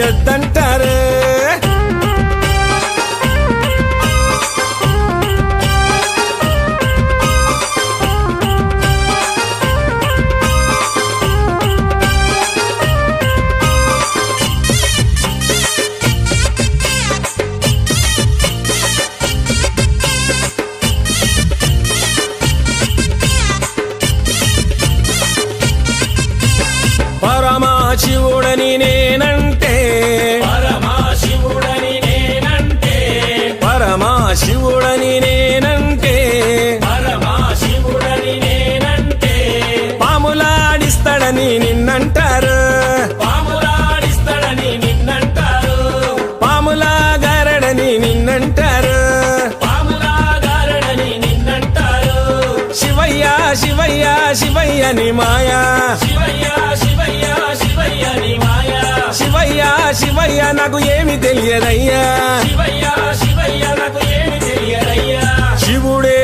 చెడ్డంటారు. పరమశివుడని నేనంటే, పరమశివుడని నేనంటే, పరమశివుడని నేనంటే, పరమశివుడని నేనంటే, పాములాడిస్తాడని నిన్నంటారు. పాములాడిస్తాడని నిన్నంటారు. పాములాగారడని నిన్నంటారు. పాములాగారడని నిన్నంటారు. శివయ్య శివయ్య శివయ్య ని మాయా, శివయ్య శివయ్య శివయ్య ని మాయా, శివయ్య శివయ్య నాకు ఏమి తెలియదయ్యా. శివయ్య శివయ్య నాకు ఏమి తెలియదయ్యా. శివుడే